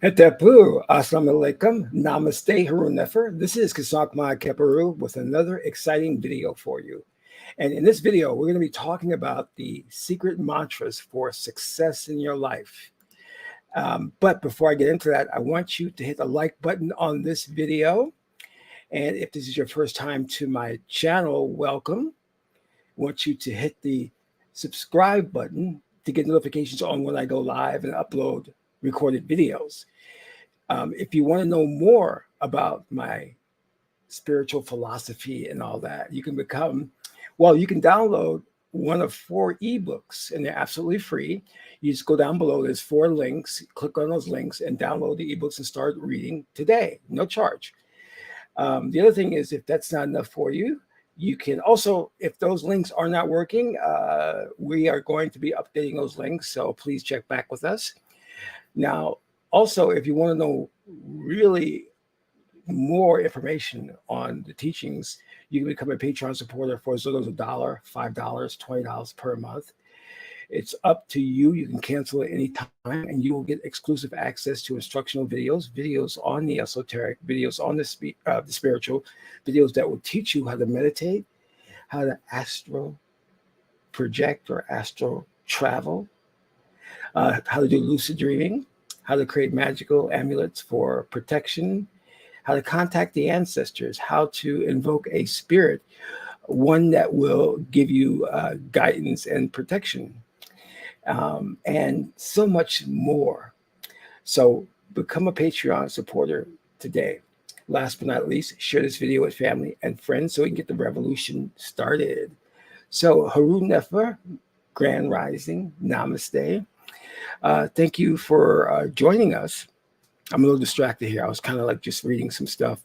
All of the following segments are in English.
Etapu, Assalamu alaikum, Namaste, Harun Nefer. This is Qesankh Keperu with another exciting video for you. And in this video, we're going to be talking about the secret mantras for success in your life. But before I get into that, I want you to hit the like button on this video. And if this is your first time to my channel, welcome. I want you to hit the subscribe button to get notifications on when I go live and upload recorded videos. If you want to know more about my spiritual philosophy and all that, you can download one of 4 ebooks, and they're absolutely free. You just go down below, there's 4 links, click on those links and download the ebooks and start reading today, no charge. The other thing is, if that's not enough for you, you can also, if those links are not working, we are going to be updating those links, so please check back with us. Now, also, if you want to know really more information on the teachings, you can become a Patreon supporter for as little as $1, $5, $20 per month. It's up to you. You can cancel at any time, and you will get exclusive access to instructional videos on the esoteric, videos on the spiritual, videos that will teach you how to meditate, how to astral project or astral travel, how to do lucid dreaming, how to create magical amulets for protection, how to contact the ancestors, how to invoke a spirit, one that will give you guidance and protection, and so much more. So become a Patreon supporter today. Last but not least, share this video with family and friends so we can get the revolution started. So Harun Nefer, Grand Rising, Namaste. Thank you for joining us. I'm a little distracted here. I was kind of like just reading some stuff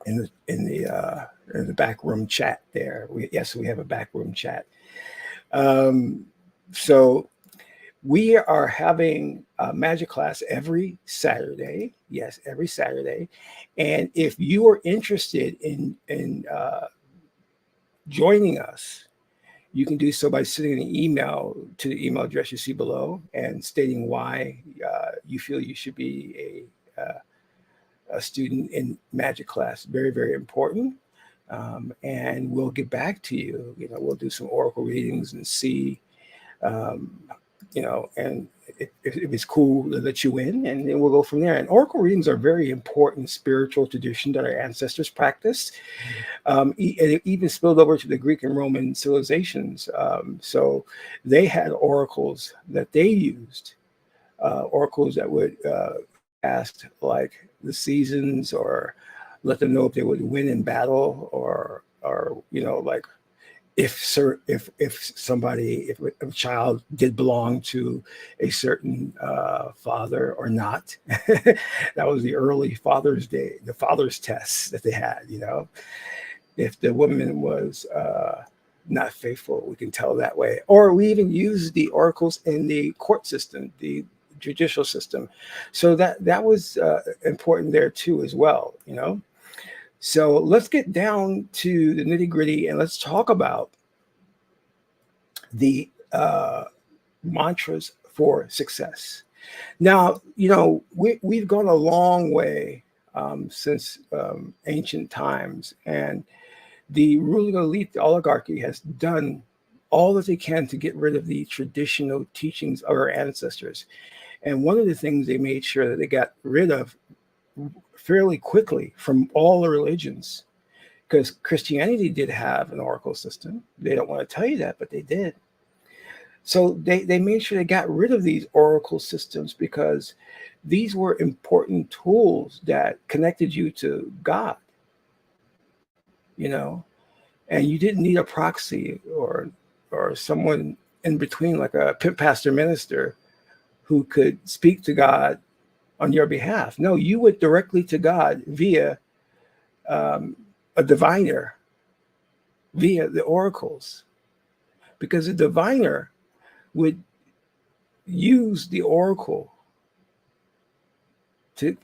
in the back room chat there. Yes, we have a back room chat. So we are having a magic class every Saturday. Yes, every Saturday. And if you are interested in joining us, you can do so by sending an email to the email address you see below and stating why you feel you should be a student in magic class. Very, very important. And we'll get back to you. We'll do some oracle readings and see, and if it's cool to let you in, and then we'll go from there. And oracle readings are very important spiritual tradition that our ancestors practiced. It even spilled over to the Greek and Roman civilizations. So they had oracles that they used, oracles that would ask like the seasons, or let them know if they would win in battle, or like if a child did belong to a certain father or not. That was the early Father's Day, the father's tests that they had. If the woman was not faithful, we can tell that way. Or we even use the oracles in the court system, the judicial system. So that was important there too as well. So let's get down to the nitty gritty and let's talk about the mantras for success. Now, we've gone a long way since ancient times, and the ruling elite, the oligarchy, has done all that they can to get rid of the traditional teachings of our ancestors. And one of the things they made sure that they got rid of fairly quickly from all the religions, because Christianity did have an oracle system. They don't want to tell you that, but they did. So they made sure they got rid of these oracle systems because these were important tools that connected you to God, and you didn't need a proxy or someone in between, like a pimp pastor minister who could speak to God on your behalf. No, you went directly to God via a diviner, via the oracles, because the diviner would use the oracle to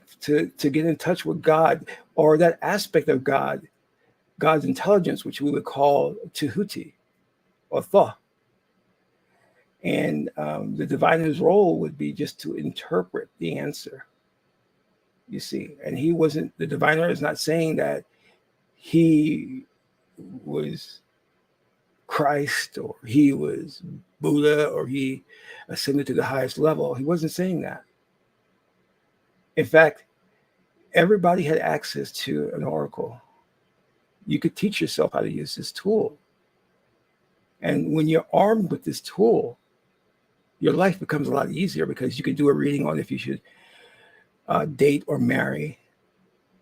get in touch with God, or that aspect of God, God's intelligence, which we would call Tehuti or Thoth. And the diviner's role would be just to interpret the answer, you see. And he wasn't, the diviner is not saying that he was Christ or he was Buddha or he ascended to the highest level. He wasn't saying that. In fact, everybody had access to an oracle. You could teach yourself how to use this tool. And when you're armed with this tool, your life becomes a lot easier because you can do a reading on if you should date or marry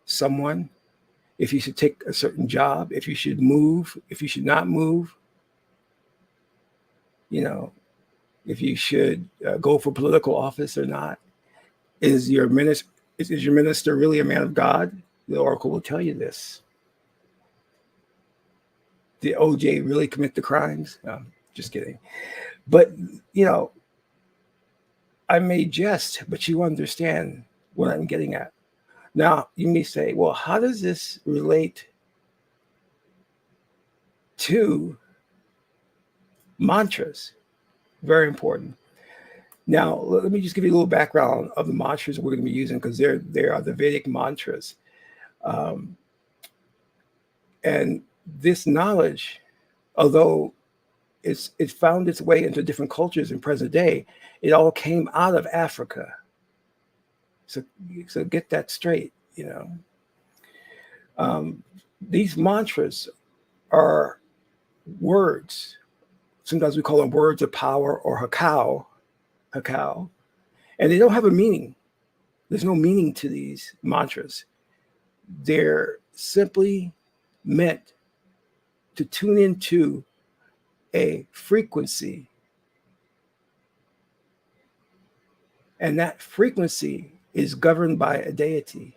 someone, if you should take a certain job, if you should move, if you should not move, you know, if you should go for political office or not. Is your minister really a man of God? The oracle will tell you this. Did OJ really commit the crimes? No, just kidding. But, you know, I may jest, but you understand what I'm getting at. Now, you may say, well, how does this relate to mantras? Very important. Now, let me just give you a little background of the mantras we're going to be using, because they are the Vedic mantras. And this knowledge, although it found its way into different cultures in present day, it all came out of Africa. So get that straight, you know. These mantras are words. Sometimes we call them words of power or hakao, and they don't have a meaning. There's no meaning to these mantras. They're simply meant to tune into a frequency. And that frequency is governed by a deity.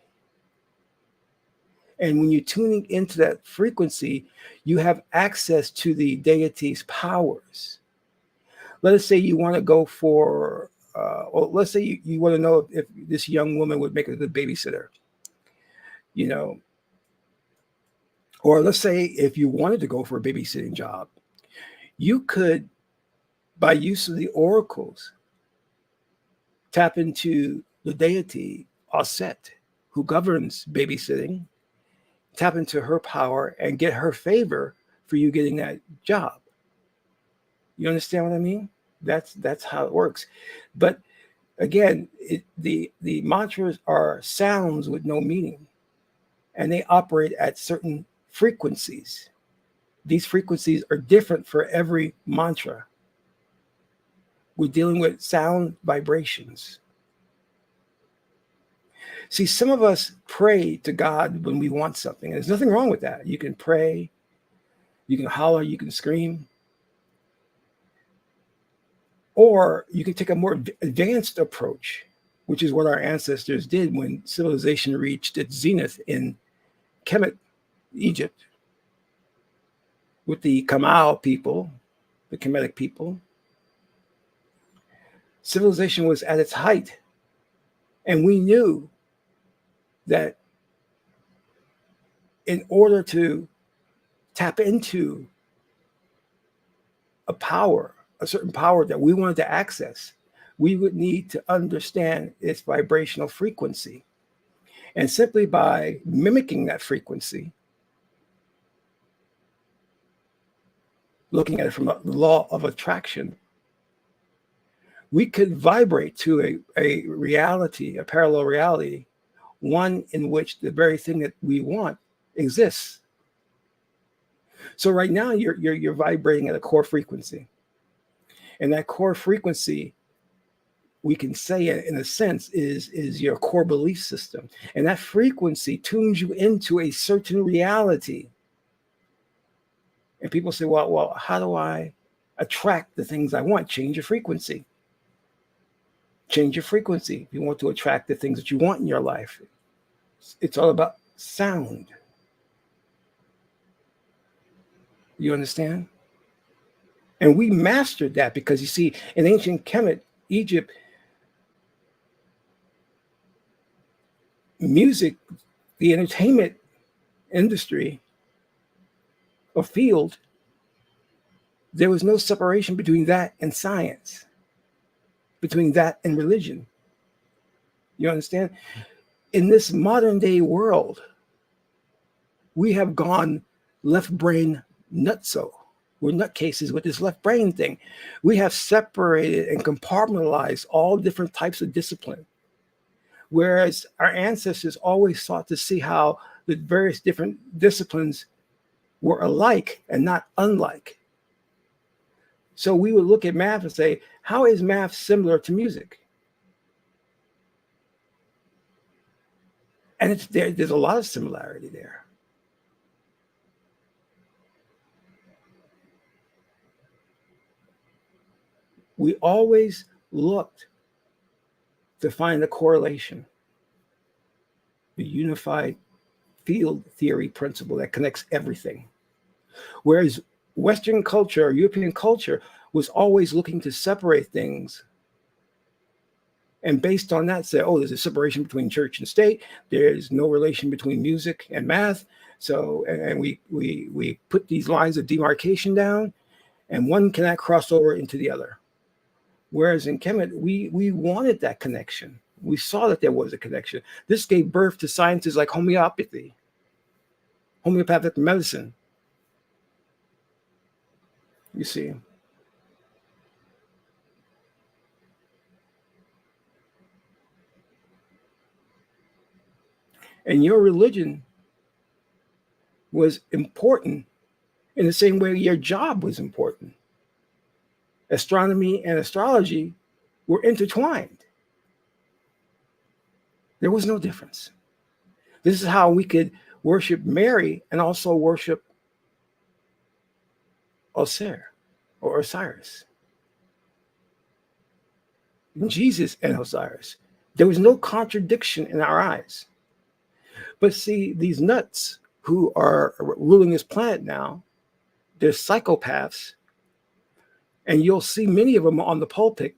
And when you're tuning into that frequency, you have access to the deity's powers. Let us say you want to go for, or let's say you want to know if this young woman would make a good babysitter, you know. Or let's say if you wanted to go for a babysitting job, you could, by use of the oracles, tap into the deity Aset, who governs babysitting, tap into her power and get her favor for you getting that job. You understand what I mean? That's how it works. But again, the mantras are sounds with no meaning, and they operate at certain frequencies. These frequencies are different for every mantra. We're dealing with sound vibrations. See, some of us pray to God when we want something, and there's nothing wrong with that. You can pray, you can holler, you can scream, or you can take a more advanced approach, which is what our ancestors did when civilization reached its zenith in Kemet, Egypt, with the Kamau people, the Kemetic people. Civilization was at its height, and we knew that in order to tap into a power, a certain power that we wanted to access, we would need to understand its vibrational frequency. And simply by mimicking that frequency, looking at it from the law of attraction, we could vibrate to a reality, a parallel reality, one in which the very thing that we want exists. So right now you're vibrating at a core frequency. And that core frequency, we can say in a sense, is your core belief system. And that frequency tunes you into a certain reality. And people say, well, how do I attract the things I want? Change your frequency. Change your frequency. If you want to attract the things that you want in your life, it's all about sound. You understand? And we mastered that because, you see, in ancient Kemet, Egypt, music, the entertainment industry or field There was no separation between that and science, between that and religion. You understand? In this modern day world, we have gone left brain nutso. We're nutcases with this left brain thing. We have separated and compartmentalized all different types of discipline. Whereas our ancestors always sought to see how the various different disciplines were alike and not unlike. So we would look at math and say, how is math similar to music? And there's a lot of similarity there. We always looked to find a correlation, the unified field theory principle that connects everything. Whereas Western culture, or European culture, was always looking to separate things. And based on that, say, oh, there's a separation between church and state. There's no relation between music and math. So, and we put these lines of demarcation down, and one cannot cross over into the other. Whereas in Kemet, we wanted that connection. We saw that there was a connection. This gave birth to sciences like homeopathy, homeopathic medicine. You see. And your religion was important in the same way your job was important. Astronomy and astrology were intertwined. There was no difference. This is how we could worship Mary and also worship Osir or Osiris. Jesus and Osiris. There was no contradiction in our eyes. But see, these nuts who are ruling this planet now, they're psychopaths. And you'll see many of them on the pulpit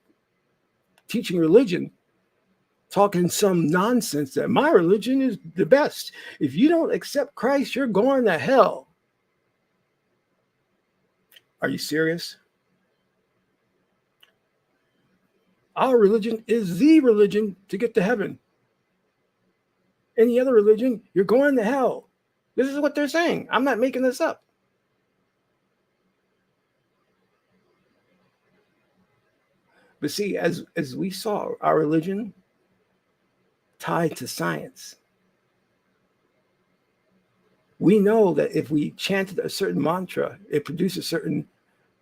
teaching religion, talking some nonsense that my religion is the best. If you don't accept Christ, you're going to hell. Are you serious? Our religion is the religion to get to heaven. Any other religion, you're going to hell. This is what they're saying. I'm not making this up. But see, as we saw our religion tied to science, we know that if we chanted a certain mantra, it produced a certain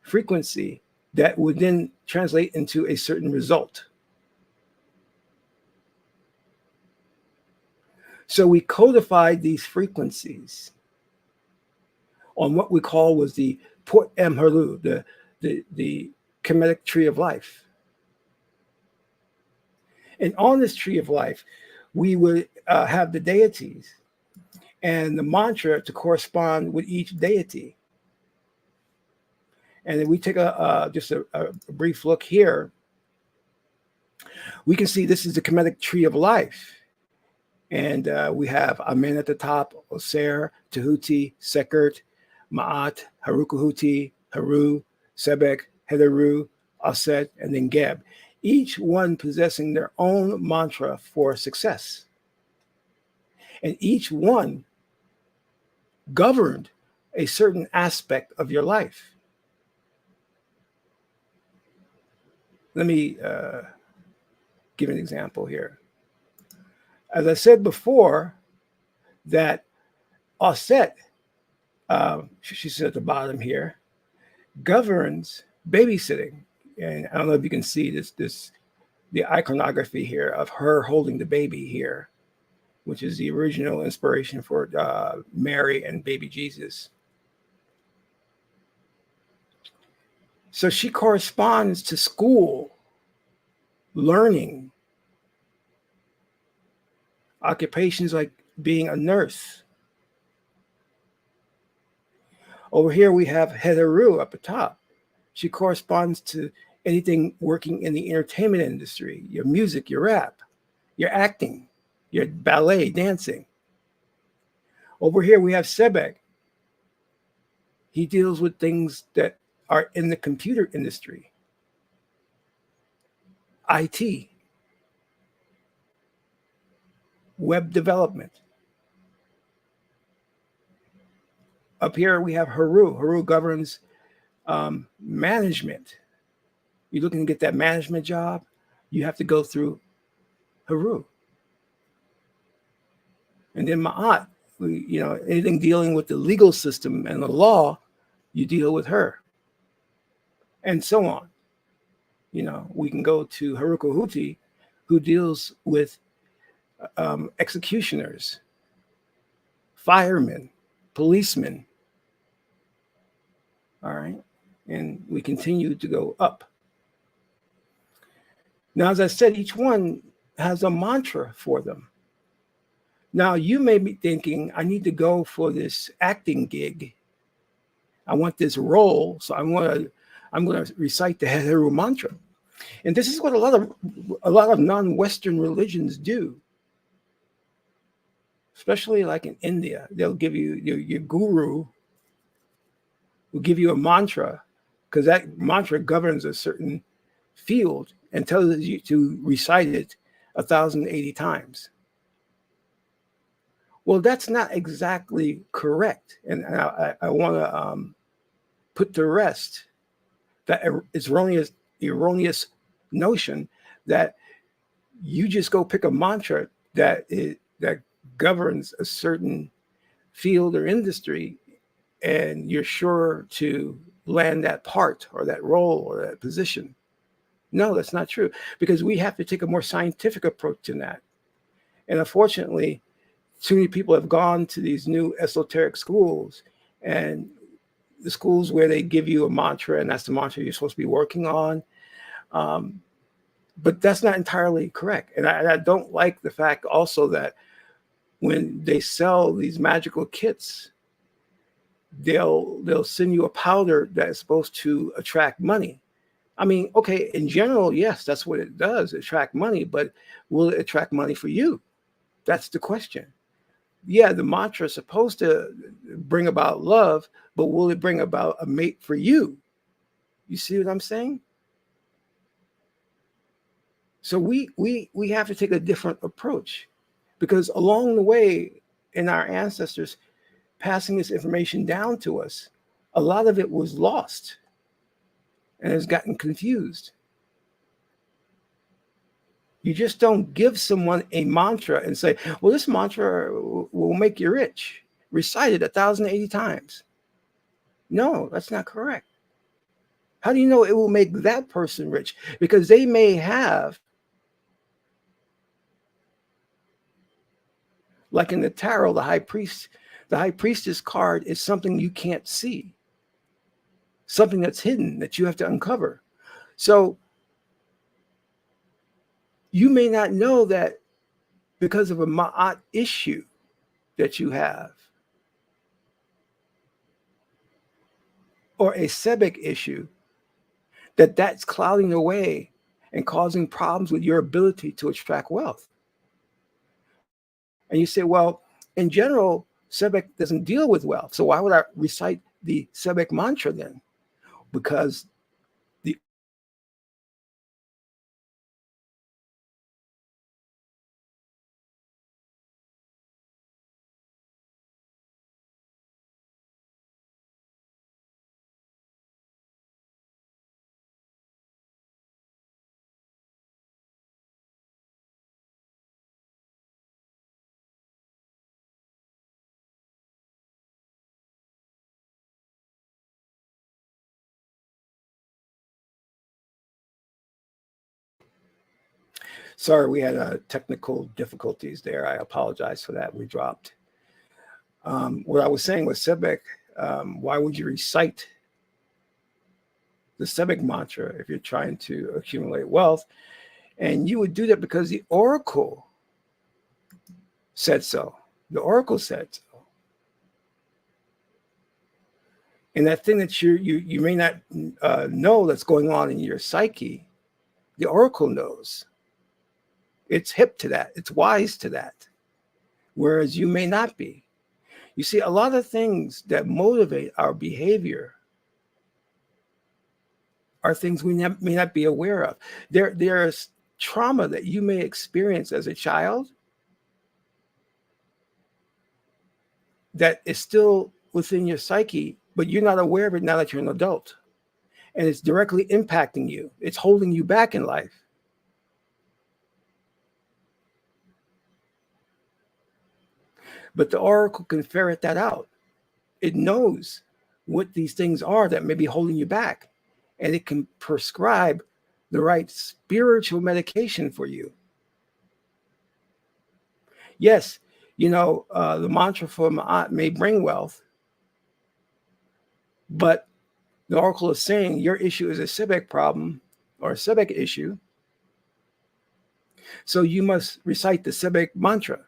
frequency that would then translate into a certain result. So we codified these frequencies on what we call was the Port M Herlu, the Kemetic tree of life. And on this tree of life, we would have the deities and the mantra to correspond with each deity. And then we take just a brief look here. We can see this is the Kemetic tree of life. And we have Amen at the top, Oser, Tehuti, Sekert, Ma'at, Harukuhuti, Haru, Sebek, Hedaru, Aset, and then Geb. Each one possessing their own mantra for success. And each one governed a certain aspect of your life. Let me give an example here. As I said before, that Aset, she's at the bottom here, governs babysitting. And I don't know if you can see the iconography here of her holding the baby here, which is the original inspiration for Mary and baby Jesus. So she corresponds to school, learning, occupations like being a nurse. Over here we have Hedaru up the top. She corresponds to anything working in the entertainment industry, your music, your rap, your acting, your ballet, dancing. Over here we have Sebek. He deals with things that are in the computer industry, IT, web development. Up here we have Haru. Haru governs management. You're looking to get that management job, you have to go through Haru. And then Ma'at, anything dealing with the legal system and the law, you deal with her. And so on. We can go to Haruko Huti, who deals with executioners, firemen, policemen. All right. And we continue to go up. Now, as I said, each one has a mantra for them. Now, you may be thinking, I need to go for this acting gig. I want this role, so I'm going to recite the Haru mantra. And this is what a lot of non-Western religions do. Especially like in India, they'll give you your guru will give you a mantra, because that mantra governs a certain field and tells you to recite it 1,080 times. Well, that's not exactly correct. And I want to put to rest that erroneous notion that you just go pick a mantra that governs a certain field or industry and you're sure to land that part or that role or that position. No, that's not true, because we have to take a more scientific approach to that. And unfortunately, too many people have gone to these new esoteric schools, and the schools where they give you a mantra, and that's the mantra you're supposed to be working on. But that's not entirely correct. And I don't like the fact also that when they sell these magical kits, they'll send you a powder that's supposed to attract money. I mean, okay, in general, yes, that's what it does, attract money, but will it attract money for you? That's the question. Yeah, the mantra is supposed to bring about love, but will it bring about a mate for you? You see what I'm saying? So we have to take a different approach, because along the way in our ancestors passing this information down to us, a lot of it was lost and has gotten confused. You just don't give someone a mantra and say, well, this mantra will make you rich. Recite it 1,080 times. No, that's not correct. How do you know it will make that person rich? Because they may have, like in the tarot, the high priestess card is something you can't see, something that's hidden that you have to uncover. So you may not know that because of a Ma'at issue that you have, or a Sebek issue, that's clouding the way and causing problems with your ability to attract wealth. And you say, well, in general, Sebek doesn't deal with wealth. So why would I recite the Sebek mantra then? Because the sorry, we had technical difficulties there. I apologize for that. We dropped. What I was saying was Sebek. Why would you recite the Sebek mantra if you're trying to accumulate wealth? And you would do that because the oracle said so. The oracle said so. And that thing that you may not know that's going on in your psyche, the oracle knows. It's hip to that. It's wise to that. Whereas you may not be. You see, a lot of things that motivate our behavior are things we may not be aware of. There's trauma that you may experience as a child that is still within your psyche, but you're not aware of it now that you're an adult. And it's directly impacting you. It's holding you back in life. But the oracle can ferret that out. It knows what these things are that may be holding you back. And it can prescribe the right spiritual medication for you. Yes, the mantra for Ma'at may bring wealth, but the oracle is saying your issue is a Sebek problem or a Sebek issue. So you must recite the Sebek mantra.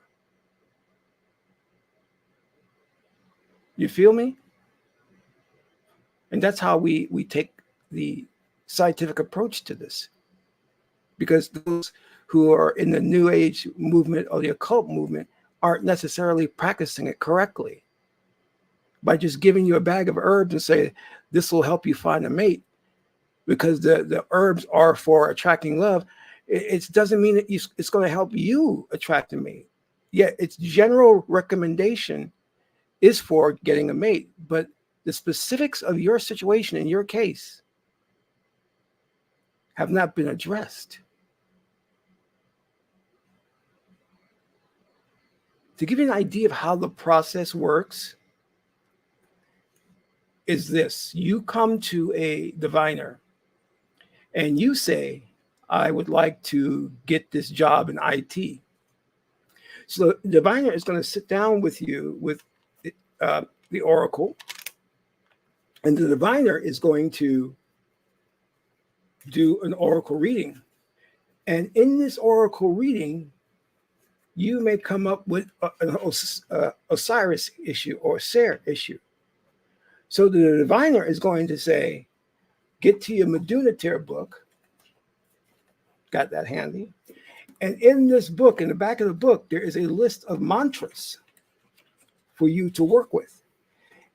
You feel me? And that's how we take the scientific approach to this. Because those who are in the New Age movement or the occult movement aren't necessarily practicing it correctly. By just giving you a bag of herbs and say, this will help you find a mate, because the herbs are for attracting love, it doesn't mean that it's going to help you attract a mate. Yet its general recommendation is for getting a mate, but the specifics of your situation in your case have not been addressed. To give you an idea of how the process works is this. You come to a diviner and you say, I would like to get this job in IT. So the diviner is going to sit down with you with the oracle, and the diviner is going to do an oracle reading. And in this oracle reading, you may come up with an Osiris issue or Ser issue. So the diviner is going to say, get to your Medunatir book. Got that handy. And in this book, in the back of the book, there is a list of mantras for you to work with.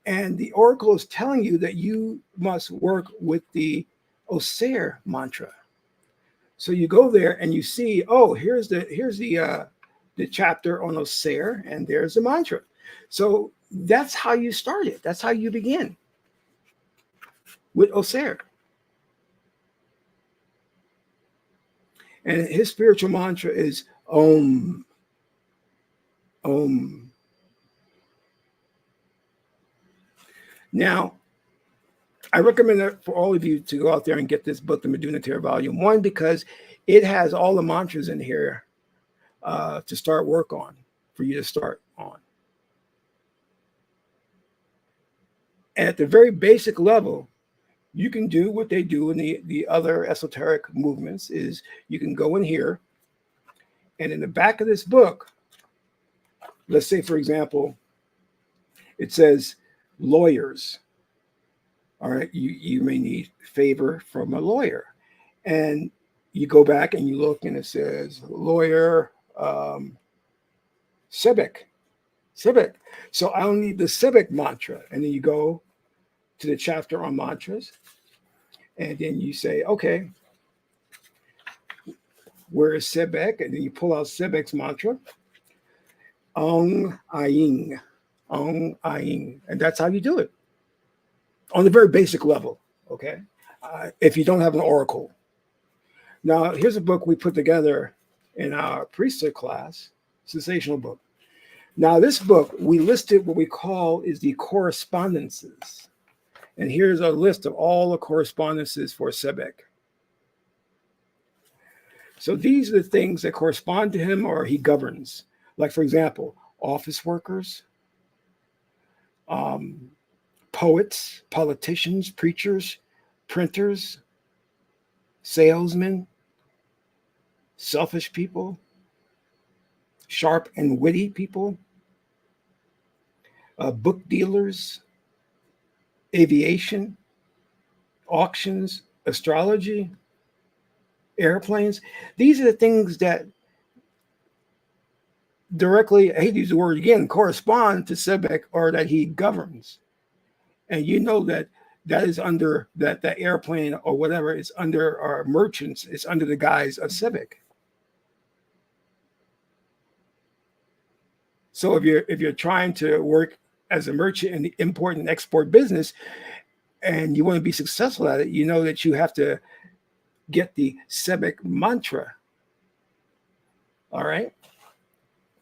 And the oracle is telling you that you must work with the Oser mantra. So you go there and you see, oh, here's the chapter on Oser, and there's the mantra. So that's how you start it. That's how you begin, with Oser. And his spiritual mantra is Om. Om. Now, I recommend that for all of you to go out there and get this book, The Medunatir Volume 1, because it has all the mantras in here to start work on, for you to start on. And at the very basic level, you can do what they do in the other esoteric movements, is you can go in here, and in the back of this book, let's say, for example, it says lawyers. All right, you may need favor from a lawyer. And you go back and you look, and it says lawyer Sebek. So I'll need the Sebek mantra. And then you go to the chapter on mantras. And then you say, okay, where is Sebek? And then you pull out Sebek's mantra. Ong i-ching. Ong i-ching. And that's how you do it. On the very basic level, okay? If you don't have an oracle. Now, here's a book we put together in our priesthood class, sensational book. Now, this book, we listed what we call is the correspondences. And here's a list of all the correspondences for Sebek. So these are the things that correspond to him or he governs. Like, for example, office workers, poets, politicians, preachers, printers, salesmen, selfish people, sharp and witty people, book dealers, aviation, auctions, astrology, airplanes. These are the things that directly, I hate to use the word again, correspond to Sebek, or that he governs. And you know that that is under that airplane or whatever is under, our merchants, is under the guise of civic. So if you're trying to work as a merchant in the import and export business, and you want to be successful at it, you know that you have to get the civic mantra. All right.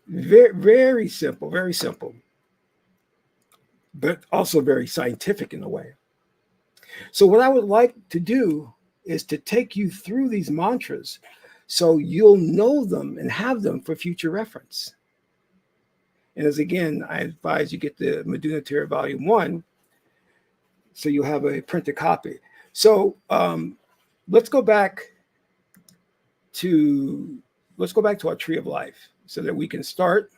Very, very simple, but also very scientific in a way. So what I would like to do is to take you through these mantras so you'll know them and have them for future reference. And as again, I advise you get the Madhunatara Volume 1 so you'll have a printed copy. So let's go back to our tree of life so that we can start.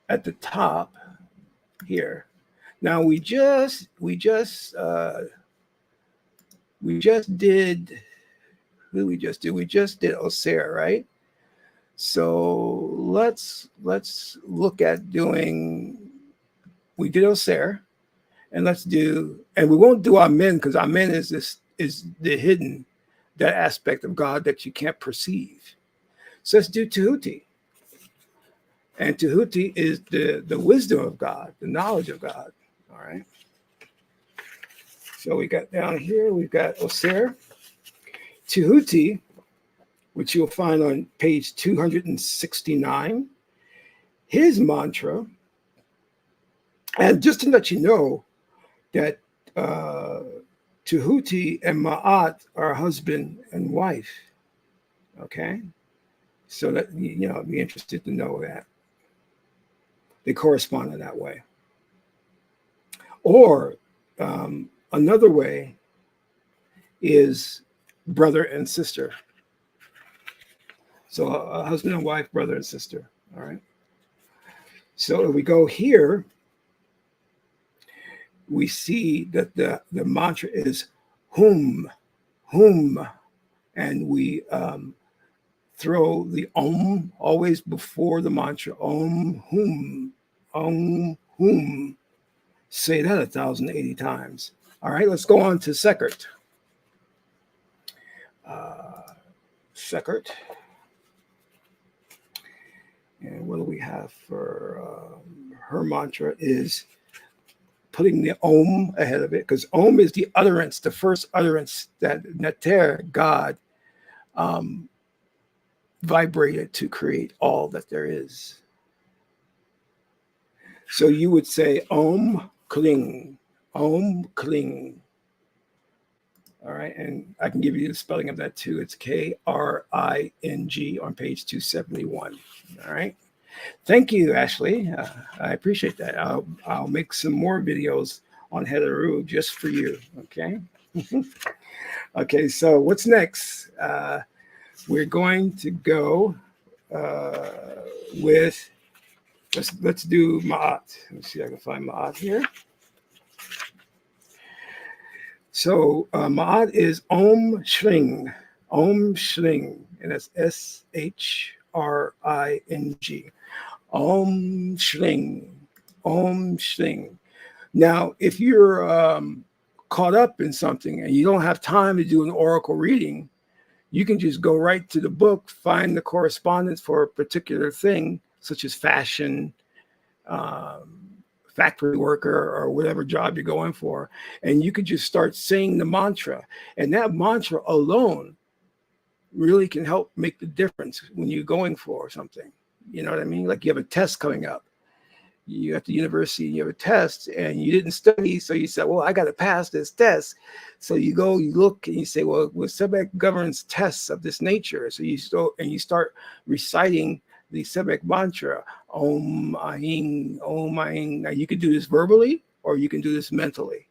At the top here. Now we just did, who did we just do? We just did Osir, right? So let's look at doing, we did Osir, and and we won't do Amen, because Amen is the hidden, that aspect of God that you can't perceive. So let's do Tahuti. And Tahuti is the wisdom of God, the knowledge of God. All right. So we got down here, we've got Osir. Tahuti, which you'll find on page 269, his mantra, and just to let you know that Tahuti and Ma'at are husband and wife. Okay. So that, you know, be interested to know that. They correspond in that way. Or another way is brother and sister. So a husband and wife, brother and sister. All right. So if we go here, we see that the mantra is whom, and we throw the Om always before the mantra. Om, whom. Say that 1,080 times. All right, let's go on to Sekert. Sekert. And what do we have for her mantra is putting the Om ahead of it, because Om is the utterance, the first utterance that Neter, God, vibrated to create all that there is. So you would say Om Kling, Om Kling. All right, and I can give you the spelling of that too. It's Kring on page 271. All right. Thank you, Ashley. I appreciate that. I'll make some more videos on Heteru just for you. Okay. Okay. So what's next? We're going to go with, let's do Ma'at. Let's see if I can find Ma'at here. So Ma'at is Om Shling, and that's SHRING. Om Shling. Now, if you're caught up in something and you don't have time to do an oracle reading, you can just go right to the book, find the correspondence for a particular thing, such as fashion, factory worker, or whatever job you're going for, and you could just start saying the mantra. And that mantra alone really can help make the difference when you're going for something. You know what I mean? Like you have a test coming up. You at the university, you have a test, and you didn't study, so you said, well, I got to pass this test. So you go, you look, and you say, well, Sebek governs tests of this nature. So you start reciting the Sebek mantra, Om Ahing, Om Ahing. Now you can do this verbally, or you can do this mentally.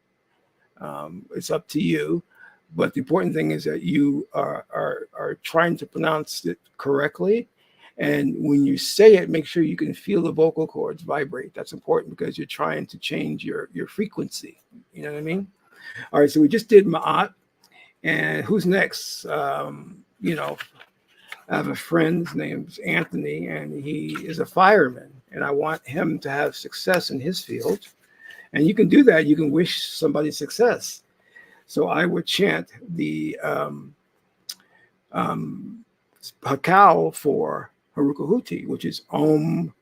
It's up to you. But the important thing is that you are trying to pronounce it correctly. And when you say it, make sure you can feel the vocal cords vibrate. That's important because you're trying to change your frequency. You know what I mean? All right, so we just did Ma'at. And who's next? You know, I have a friend, his name's Anthony, and he is a fireman, and I want him to have success in his field. And you can do that. You can wish somebody success. So I would chant the Hakao for Haruka Huti, which is Om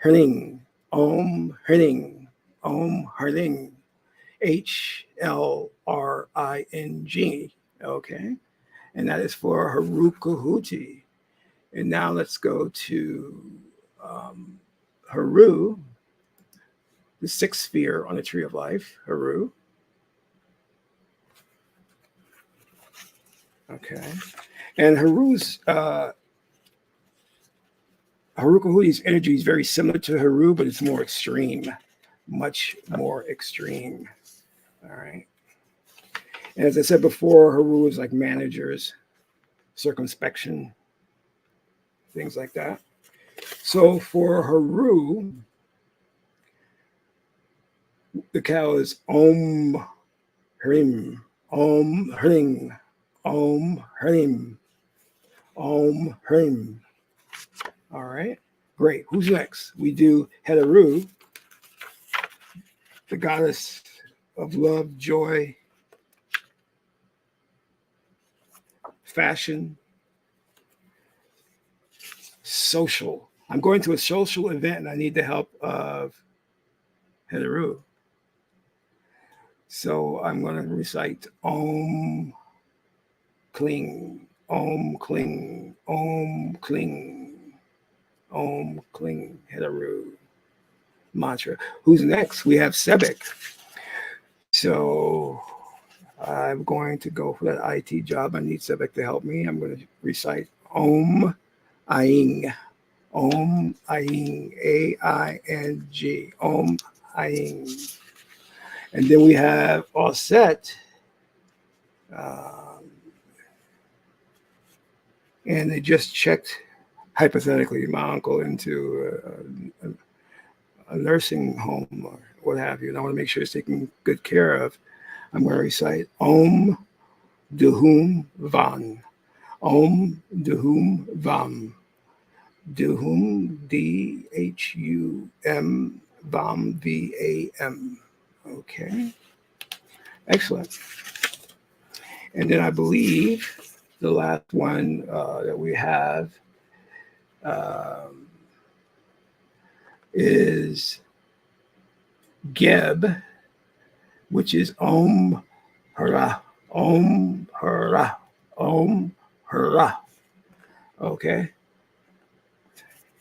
Herning, Om Herning, Om Herning, HLRING. Okay. And that is for Haruka Huti. And now let's go to Haru, the sixth sphere on the tree of life, Haru. Okay. And Haru's Haruka Huti's energy is very similar to Haru, but it's more extreme, much more extreme. All right. And as I said before, Haru is like managers, circumspection, things like that. So for Haru, the cow is Om Hrim, Om Hring, Om Hrim, Om Hrim. All right, great. Who's next? We do Hedaru, the goddess of love, joy, fashion, social. I'm going to a social event and I need the help of Hedaru. So I'm going to recite Om Kling, Om Kling, Om Kling, Om Kling, Hedaru mantra. Who's next? We have Sebek. So I'm going to go for that IT job. I need Sebek to help me. I'm going to recite Om i-ching, Om i-ching, A-I-N-G, Om i-ching. And then we have Offset. And they just checked, hypothetically, my uncle into a nursing home or what have you. And I want to make sure it's taken good care of. I'm going to recite Om Duhum Van. Om Duhum Vam. Duhum D-H-U-M Vam V-A-M. Okay. Excellent. And then I believe the last one that we have is Geb, which is Om Hara, Om Hara, Om Hara. Okay.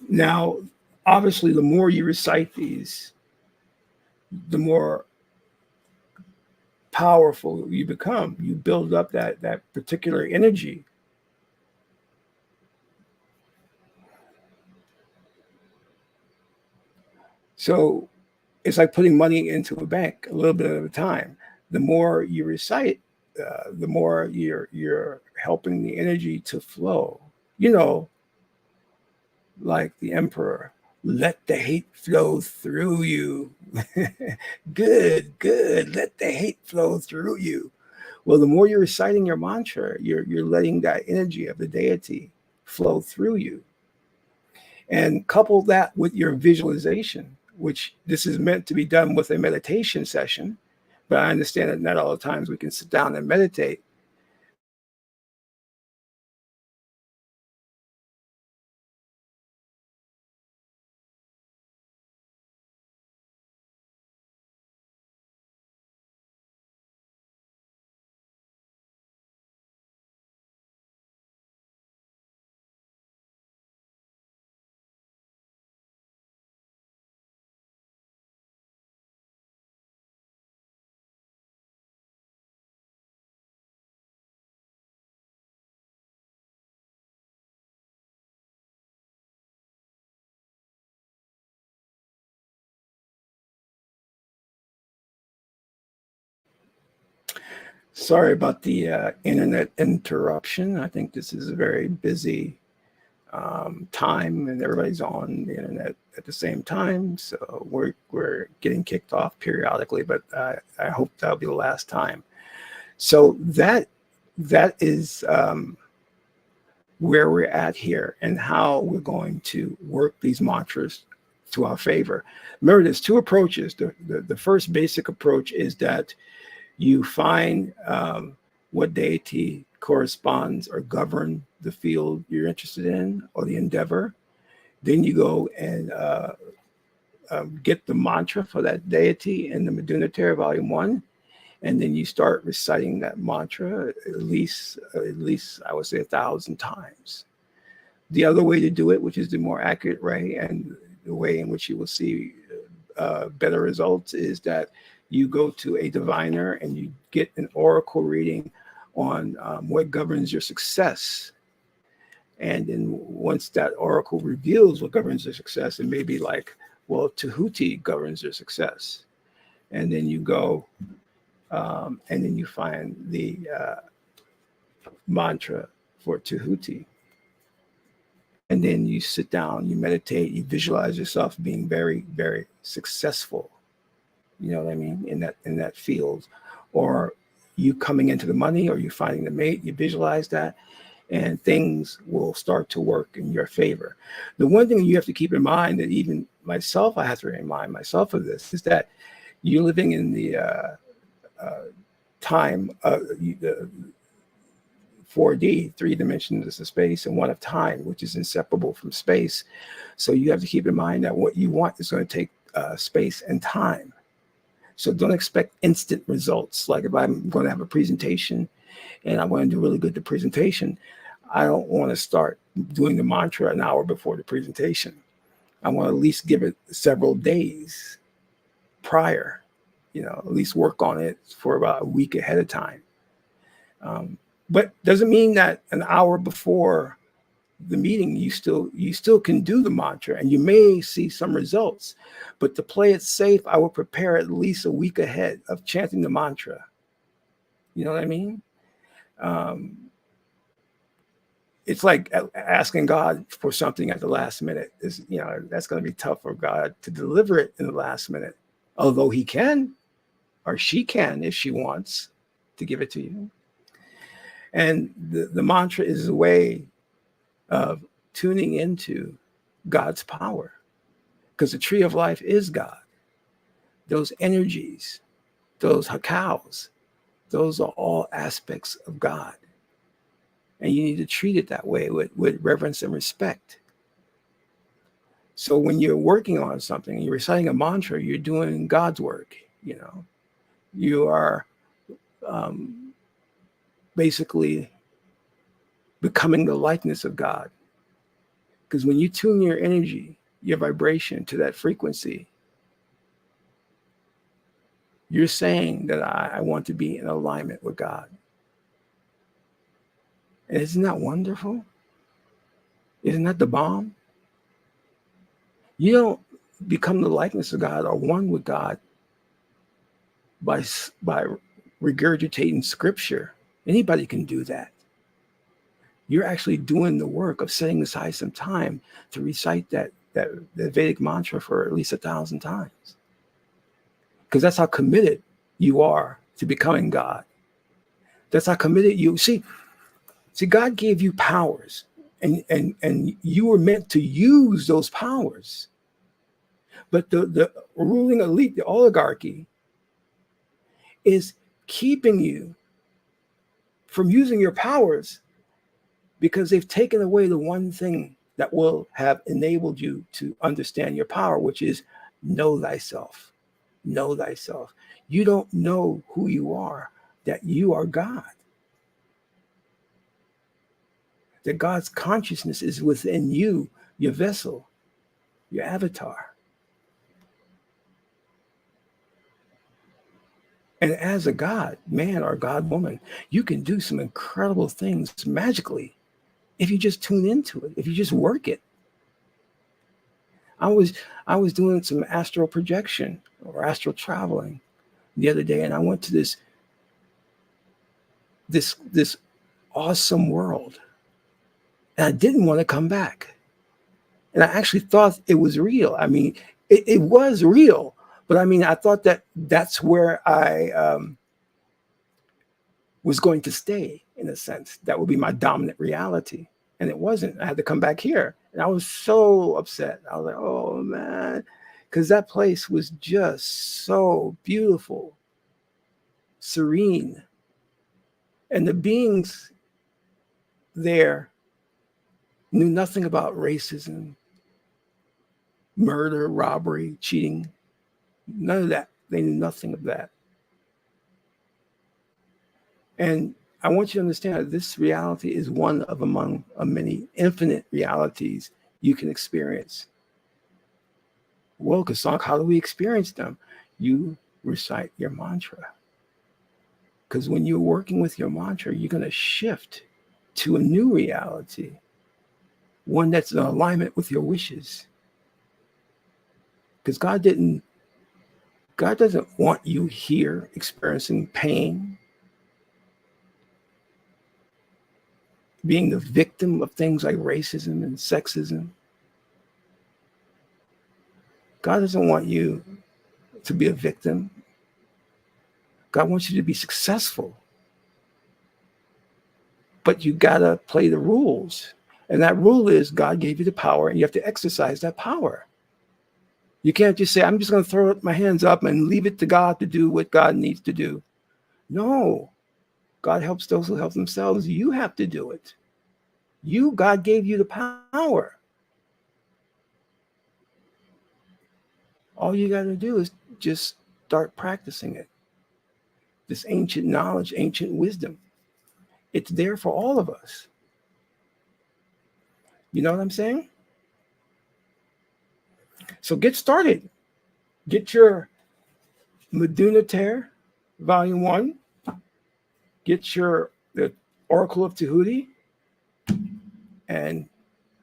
Now, obviously, the more you recite these, the more powerful you become. You build up that particular energy. So it's like putting money into a bank a little bit at a time. The more you recite, the more you're helping the energy to flow. You know, like the emperor, let the hate flow through you. Good. Let the hate flow through you. Well, the more you're reciting your mantra, you're letting that energy of the deity flow through you. And couple that with your visualization, which this is meant to be done with a meditation session, but I understand that not all the times we can sit down and meditate. Sorry about the internet interruption. I think this is a very busy time and everybody's on the internet at the same time. So we're getting kicked off periodically, but I hope that'll be the last time. So that is where we're at here and how we're going to work these mantras to our favor. Remember, there's two approaches. The first basic approach is that you find what deity corresponds or govern the field you're interested in or the endeavor. Then you go and get the mantra for that deity in the Madhunatara Volume 1. And then you start reciting that mantra at least I would say 1,000 times. The other way to do it, which is the more accurate way and the way in which you will see better results, is that you go to a diviner and you get an oracle reading on what governs your success. And then once that oracle reveals what governs your success, it may be like, well, Tahuti governs your success. And then you go and then you find the mantra for Tahuti. And then you sit down, you meditate, you visualize yourself being very, very successful. You know what I mean? In that field. Or you coming into the money, or you finding the mate, you visualize that, and things will start to work in your favor. The one thing you have to keep in mind, that even myself, I have to remind myself of this, is that you're living in the time of 4D, 3 dimensions of space, and 1 of time, which is inseparable from space. So you have to keep in mind that what you want is going to take space and time. So don't expect instant results. Like if I'm going to have a presentation and I want to do really good the presentation, I don't want to start doing the mantra an hour before the presentation. I want to at least give it several days prior, at least work on it for about a week ahead of time. But doesn't mean that an hour before the meeting, you still can do the mantra and you may see some results. But to play it safe, I will prepare at least a week ahead of chanting the mantra. You know what I mean? It's like asking God for something at the last minute. That's going to be tough for God to deliver it in the last minute. Although he can, or she can, if she wants to give it to you. And the mantra is a way of tuning into God's power, because the tree of life is God. Those energies, those hakals, those are all aspects of God. And you need to treat it that way with reverence and respect. So when you're working on something, you're reciting a mantra, you're doing God's work. You are basically becoming the likeness of God. Because when you tune your energy, your vibration to that frequency, you're saying that I want to be in alignment with God. And isn't that wonderful? Isn't that the bomb? You don't become the likeness of God or one with God by regurgitating scripture. Anybody can do that. You're actually doing the work of setting aside some time to recite that Vedic mantra for at least 1,000 times. Because that's how committed you are to becoming God. That's how committed you. See, God gave you powers, and you were meant to use those powers. But the ruling elite, the oligarchy, is keeping you from using your powers, because they've taken away the one thing that will have enabled you to understand your power, which is know thyself. Know thyself. You don't know who you are, that you are God. That God's consciousness is within you, your vessel, your avatar. And as a God, man or God woman, you can do some incredible things magically if you just tune into it, if you just work it. I was doing some astral projection or astral traveling the other day, and I went to this awesome world, and I didn't want to come back. And I actually thought it was real. I mean, it was real, but I mean, I thought that's where I was going to stay, in a sense. That would be my dominant reality. And it wasn't. I had to come back here. And I was so upset. I was like, oh man, because that place was just so beautiful, serene. And the beings there knew nothing about racism, murder, robbery, cheating, none of that. They knew nothing of that. And I want you to understand that this reality is one of among many infinite realities you can experience. Well, Qesankh, how do we experience them? You recite your mantra. Because when you're working with your mantra, you're going to shift to a new reality, one that's in alignment with your wishes. Because God doesn't want you here experiencing pain, being the victim of things like racism and sexism. God doesn't want you to be a victim. God wants you to be successful. But you got to play the rules. And that rule is God gave you the power and you have to exercise that power. You can't just say, I'm just going to throw my hands up and leave it to God to do what God needs to do. No, God helps those who help themselves. You have to do it. God gave you the power. All you got to do is just start practicing it. This ancient knowledge, ancient wisdom. It's there for all of us. You know what I'm saying? So get started. Get your Maduna Tear, Volume 1. Get the Oracle of Tahuti and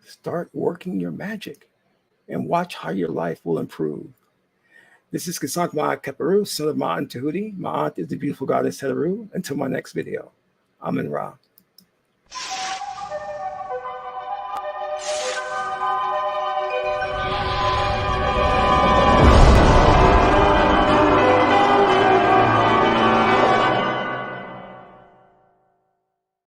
start working your magic and watch how your life will improve. This is Qesankh Ma'at Keperu, son of Ma'at and Tahuti. Ma'at is the beautiful goddess Heteru. Until my next video, Amen Ra.